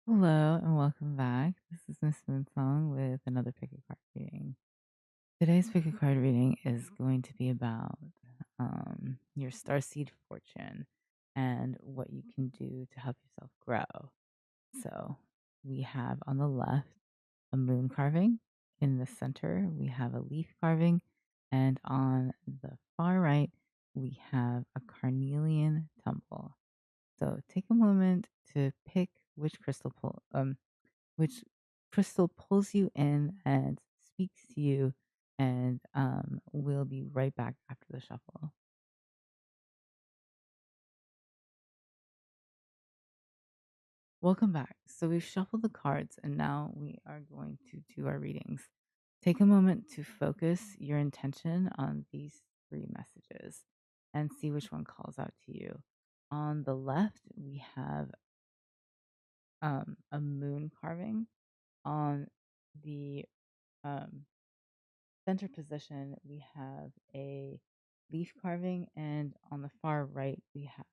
Hello and welcome back. This is Miss Moonsong with another pick a card reading. Today's pick a card reading is going to be about your Starseed Fortune and what you can do to help yourself grow. So we have on the left a moon carving. In the center, we have a leaf carving. And on the far right, we have a Carnelian tumble. So take a moment to pick which crystal pulls you in and speaks to you, and we'll be right back after the shuffle. Welcome back. So we've shuffled the cards and now we are going to do our readings. Take a moment to focus your intention on these three messages and see which one calls out to you. On the left, we have a moon carving. On the um, center position, we have a leaf carving, and on the far right, we have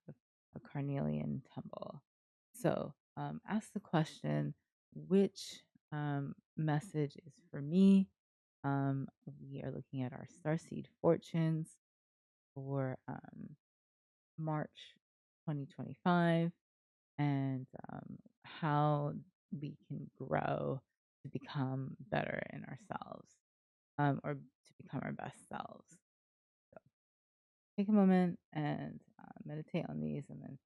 a carnelian tumble. So, ask the question, which message is for me? We are looking at our starseed fortunes for March 2025 and how we can grow to become better in ourselves or to become our best selves. So take a moment and meditate on these and then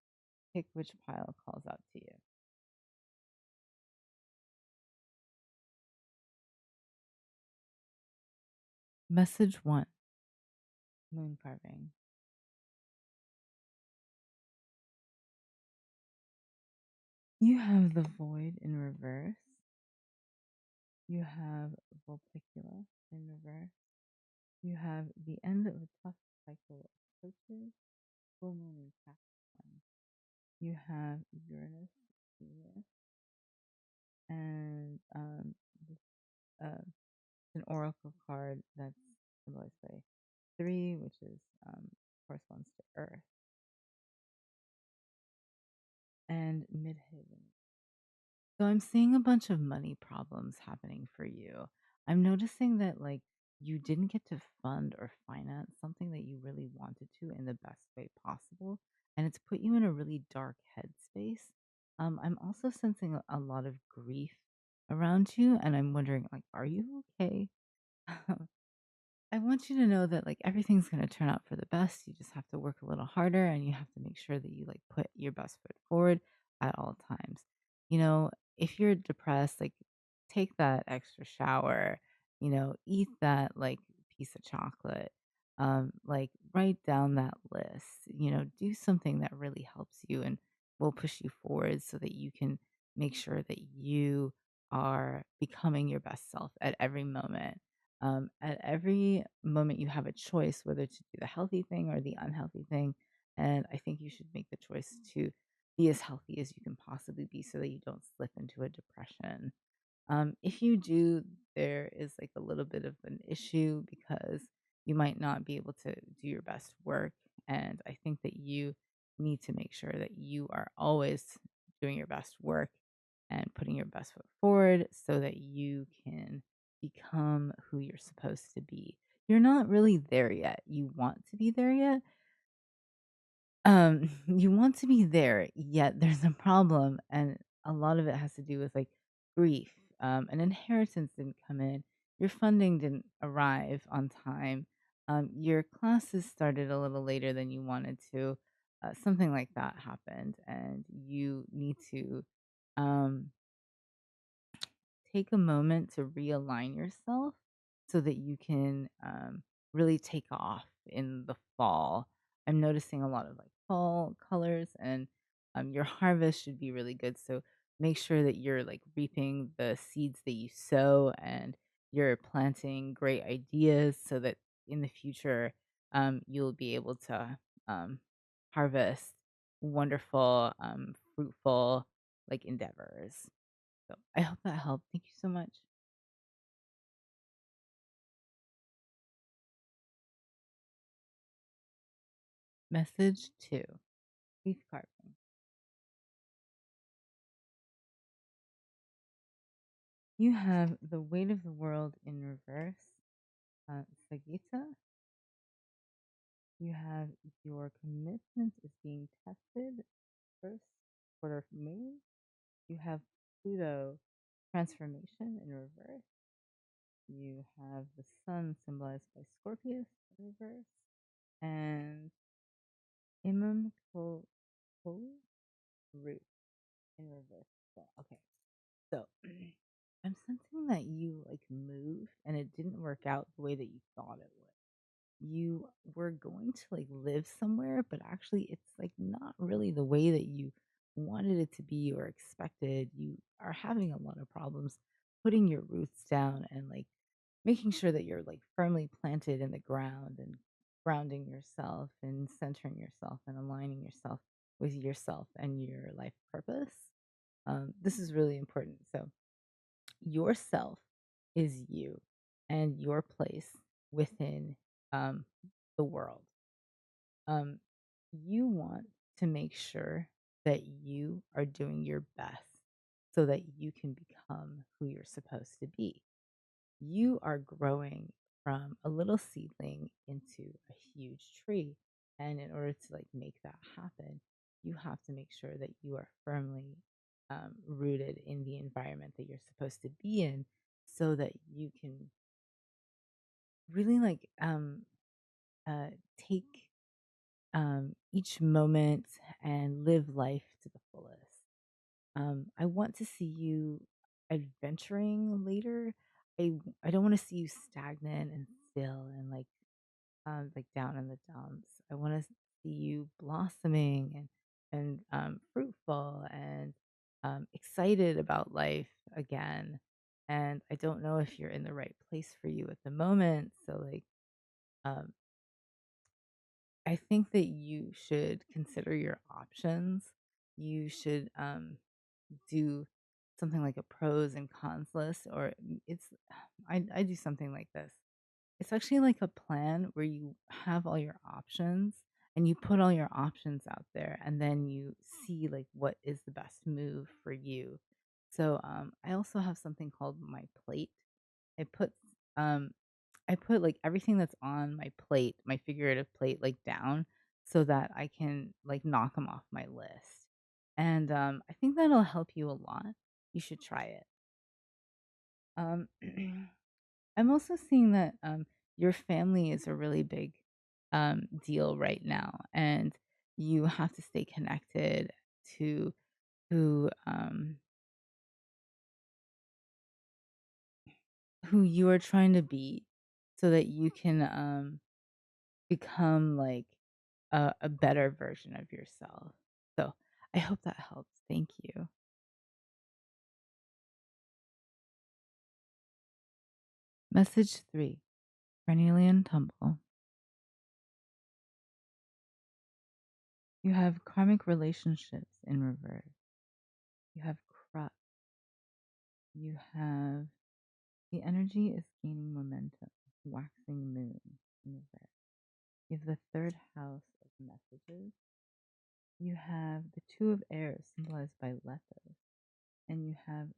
pick which pile calls out to you. Message one, moon carving. You have the void in reverse. You have Vulpicula in reverse. You have the end of a tough cycle approaches, full moon in Capricorn. You have Uranus, Venus, and this an oracle card that's symbolized by three, which is corresponds to Earth, and Midhaven. So I'm seeing a bunch of money problems happening for you. I'm noticing that you didn't get to fund or finance something that you really wanted to in the best way possible, and it's put you in a really dark headspace. I'm also sensing a lot of grief around you, and I'm wondering, are you okay? I want you to know that everything's going to turn out for the best. You just have to work a little harder and you have to make sure that you put your best foot forward at all times. If you're depressed, take that extra shower, eat that piece of chocolate. Write down that list, do something that really helps you and will push you forward so that you can make sure that you are becoming your best self at every moment. At every moment, you have a choice whether to do the healthy thing or the unhealthy thing. And I think you should make the choice to be as healthy as you can possibly be so that you don't slip into a depression. If you do, there is a little bit of an issue because you might not be able to do your best work. And I think that you need to make sure that you are always doing your best work and putting your best foot forward so that you can become who you're supposed to be. You're not really there yet. You want to be there yet, you want to be there, yet there's a problem, and a lot of it has to do with grief. An inheritance didn't come in, your funding didn't arrive on time, your classes started a little later than you wanted to. Something like that happened, and you need to um, take a moment to realign yourself so that you can really take off in the fall. I'm noticing a lot of fall colors, and your harvest should be really good. So make sure that you're reaping the seeds that you sow and you're planting great ideas so that in the future you'll be able to um, harvest wonderful, fruitful endeavors. So I hope that helped. Thank you so much. Message two, leaf carving. You have the weight of the world in reverse, Sagita. You have your commitment is being tested, first quarter moon. You have Pluto transformation in reverse. You have the sun symbolized by Scorpius in reverse. And Imam Kol root in reverse. So, okay. So I'm sensing that you like moved and it didn't work out the way that you thought it would. You were going to like live somewhere, but actually it's like not really the way that you wanted it to be or expected. You are having a lot of problems putting your roots down and like making sure that you're like firmly planted in the ground and grounding yourself and centering yourself and aligning yourself with yourself and your life purpose. This is really important. So, yourself is you and your place within um, the world. Um, you want to make sure that you are doing your best so that you can become who you're supposed to be. You are growing from a little seedling into a huge tree. And in order to like make that happen, you have to make sure that you are firmly rooted in the environment that you're supposed to be in so that you can really like take each moment and live life to the fullest. I want to see you adventuring later. I don't want to see you stagnant and still and like down in the dumps. I want to see you blossoming and fruitful and excited about life again. And I don't know if you're in the right place for you at the moment. So like um, I think that you should consider your options. You should do something like a pros and cons list, or it's I do something like this. It's actually like a plan where you have all your options and you put all your options out there and then you see like what is the best move for you. So I also have something called my plate. It puts um I put like everything that's on my plate, my figurative plate, like down so that I can like knock them off my list. And I think that'll help you a lot. You should try it. Um, I'm also seeing that your family is a really big deal right now, and you have to stay connected to who um, who you are trying to be, so that you can become like a better version of yourself. So I hope that helps. Thank you. Message 3, Carnelian Tumble. You have karmic relationships in reverse. You have crux. You have the energy is gaining momentum, waxing moon in reverse. You have the third house of messages. You have the two of air symbolized by Lethos. And you have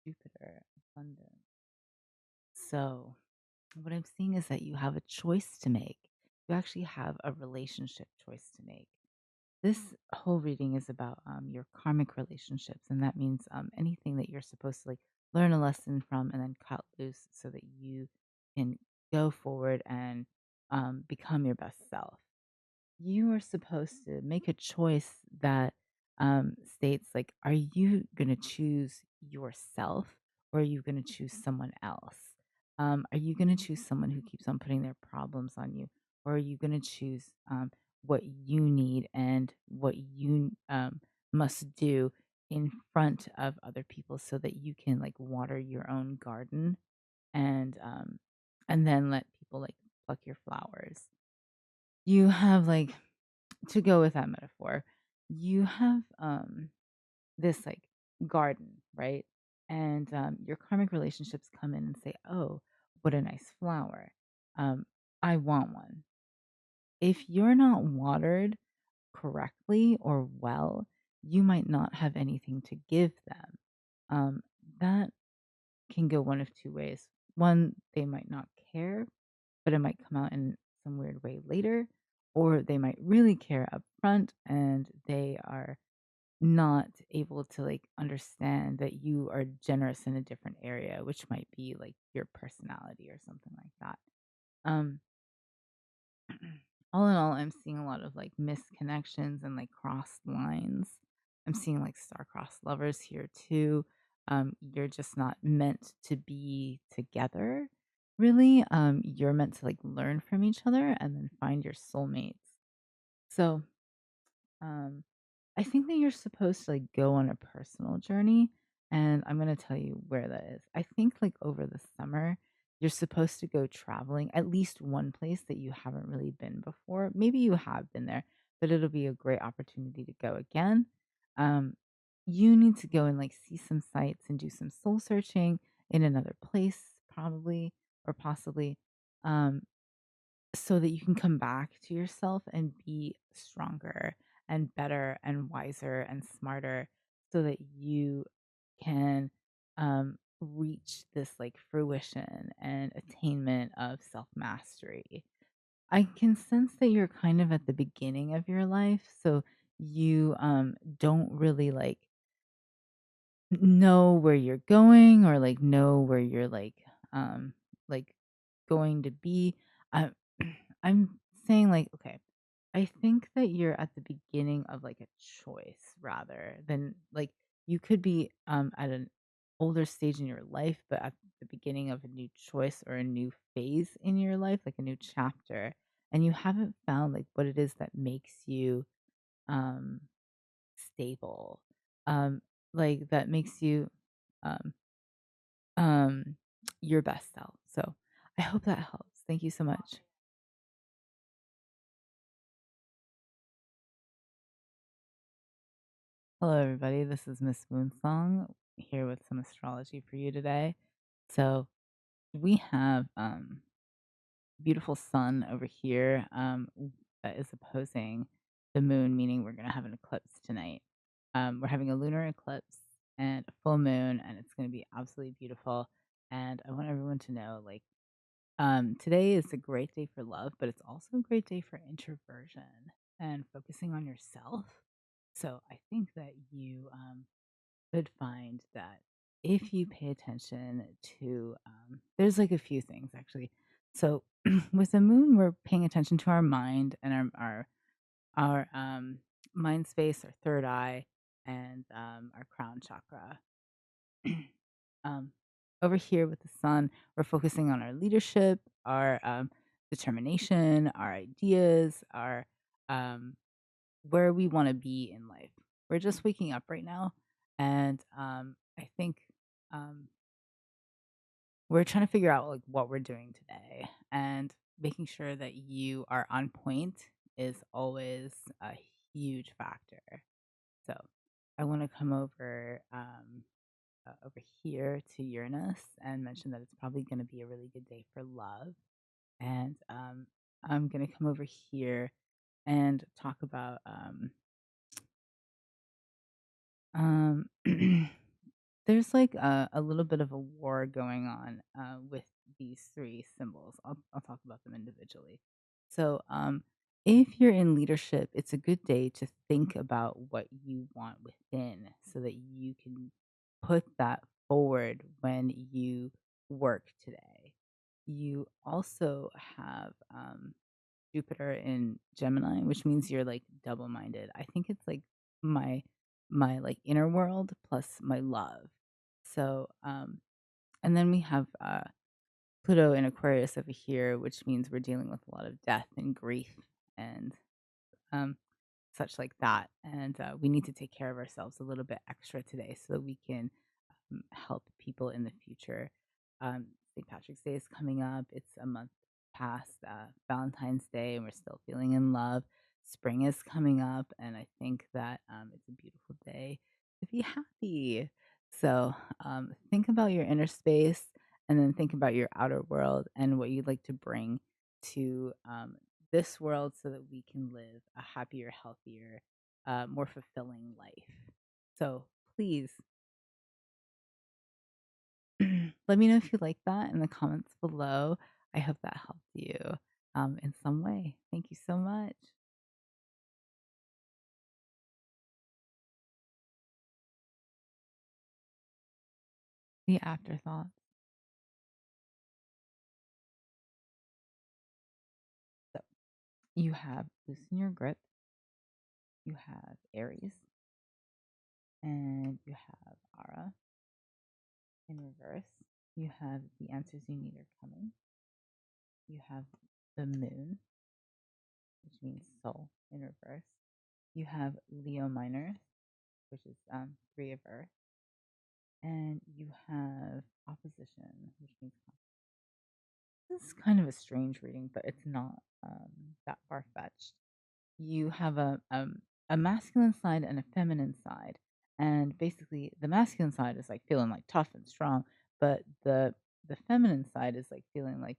Jupiter, abundance. So what I'm seeing is that you have a choice to make. You actually have a relationship choice to make. This whole reading is about your karmic relationships, and that means anything that you're supposed to like learn a lesson from and then cut loose so that you can go forward and become your best self. You are supposed to make a choice that states like, are you going to choose yourself or are you going to choose someone else? Are you going to choose someone who keeps on putting their problems on you, or are you going to choose what you need and what you must do in front of other people so that you can like water your own garden and and then let people like pluck your flowers? You have like, to go with that metaphor, you have this like garden, right? And your karmic relationships come in and say, "Oh, what a nice flower. Um, I want one." If you're not watered correctly or well, you might not have anything to give them. Um, that can go one of two ways. One, they might not care, but it might come out in some weird way later, or they might really care up front and they are not able to like understand that you are generous in a different area, which might be like your personality or something like that. Um, all in all, I'm seeing a lot of like misconnections and like crossed lines. I'm seeing like star-crossed lovers here too. You're just not meant to be together, really. You're meant to like learn from each other and then find your soulmates. So, um, I think that you're supposed to like go on a personal journey, and I'm gonna tell you where that is. I think like over the summer, you're supposed to go traveling at least one place that you haven't really been before. Maybe you have been there, but it'll be a great opportunity to go again. Um, you need to go and like see some sights and do some soul searching in another place, probably or possibly. Um, so that you can come back to yourself and be stronger and better and wiser and smarter so that you can reach this like fruition and attainment of self mastery. I can sense that you're kind of at the beginning of your life, so you don't really know where you're going or like know where you're um like going to be. I'm I'm saying like, okay, I think that you're at the beginning of like a choice rather than like you could be at an older stage in your life, but at the beginning of a new choice or a new phase in your life, like a new chapter, and you haven't found like what it is that makes you um stable. Um like that makes you um um your best self. So I hope that helps. Thank you so much. Hello, everybody. This is Miss Moonsong here with some astrology for you today. So we have beautiful sun over here that is opposing the moon, meaning we're going to have an eclipse tonight. We're having a lunar eclipse and a full moon, and it's going to be absolutely beautiful. And I want everyone to know, like, today is a great day for love, but it's also a great day for introversion and focusing on yourself. So I think that you could find that if you pay attention to, there's like a few things actually. So with the moon, we're paying attention to our mind and our mind space, our third eye, and our crown chakra. um, Over here with the sun, we're focusing on our leadership, our determination, our ideas, our um, where we want to be in life. We're just waking up right now, and I think um, we're trying to figure out like what we're doing today, and making sure that you are on point is always a huge factor. So I want to come over here to Uranus and mention that it's probably going to be a really good day for love. And I'm going to come over here and talk about um, there's like a little bit of a war going on with these three symbols. I'll talk about them individually. So, if you're in leadership, it's a good day to think about what you want within so that you can put that forward when you work today. You also have Jupiter in Gemini, which means you're like double minded. I think it's like my like inner world plus my love. So and then we have Pluto in Aquarius over here, which means we're dealing with a lot of death and grief and um such like that. And we need to take care of ourselves a little bit extra today so that we can help people in the future. St. Patrick's Day is coming up. It's a month past Valentine's Day, and we're still feeling in love. Spring is coming up, and I think that it's a beautiful day to be happy. So think about your inner space and then think about your outer world and what you'd like to bring to this world so that we can live a happier, healthier, more fulfilling life. So please Let me know if you like that in the comments below. I hope that helped you in some way. Thank you so much. The afterthoughts. So you have loosen your grip, you have Aries, and you have Ara in reverse. You have the answers you need are coming. You have the moon, which means soul in reverse. You have Leo minor, which is three of earth. And you have opposition, which means this is kind of a strange reading, but it's not that far fetched. You have a masculine side and a feminine side, and basically the masculine side is like feeling like tough and strong, but the feminine side is like feeling like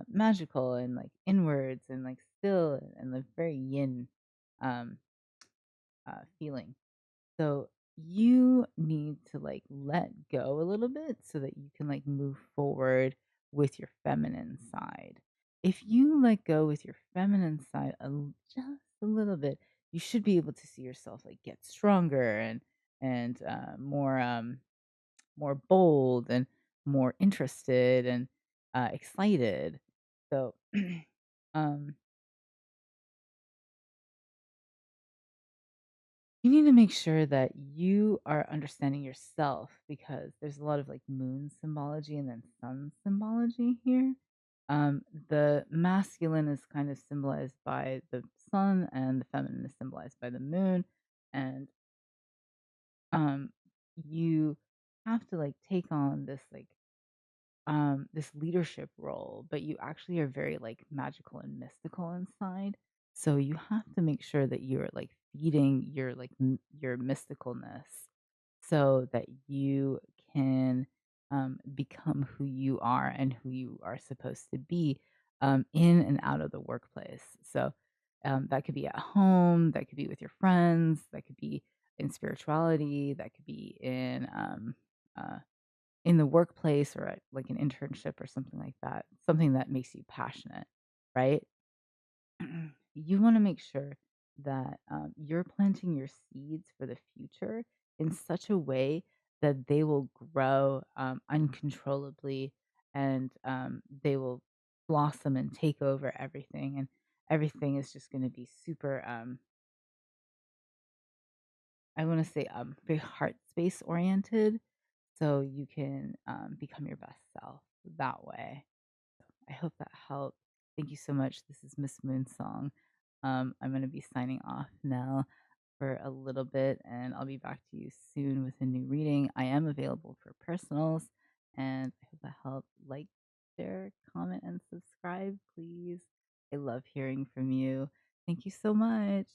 magical and like inwards and like still and like very yin um, feeling. So you need to like let go a little bit so that you can like move forward with your feminine side. If you let go with your feminine side just a little bit, you should be able to see yourself like get stronger and more bold and more interested and excited. So um you need to make sure that you are understanding yourself because there's a lot of like moon symbology and then sun symbology here. The masculine is kind of symbolized by the sun, and the feminine is symbolized by the moon. And um, you have to like take on this leadership role, but you actually are very like magical and mystical inside. So you have to make sure that you're like feeding your your mysticalness so that you can become who you are and who you are supposed to be in and out of the workplace. So that could be at home, that could be with your friends, that could be in spirituality, that could be uh, in the workplace or at like an internship or something like that, something that makes you passionate, right? You want to make sure that you're planting your seeds for the future in such a way that they will grow uncontrollably and they will blossom and take over everything. And everything is just going to be super, I want to say, very heart space oriented. So you can become your best self that way. I hope that helped. Thank you so much. This is Miss Moonsong. I'm going to be signing off now for a little bit, and I'll be back to you soon with a new reading. I am available for personals, and I hope that helped. Like, share, comment, and subscribe, please. I love hearing from you. Thank you so much.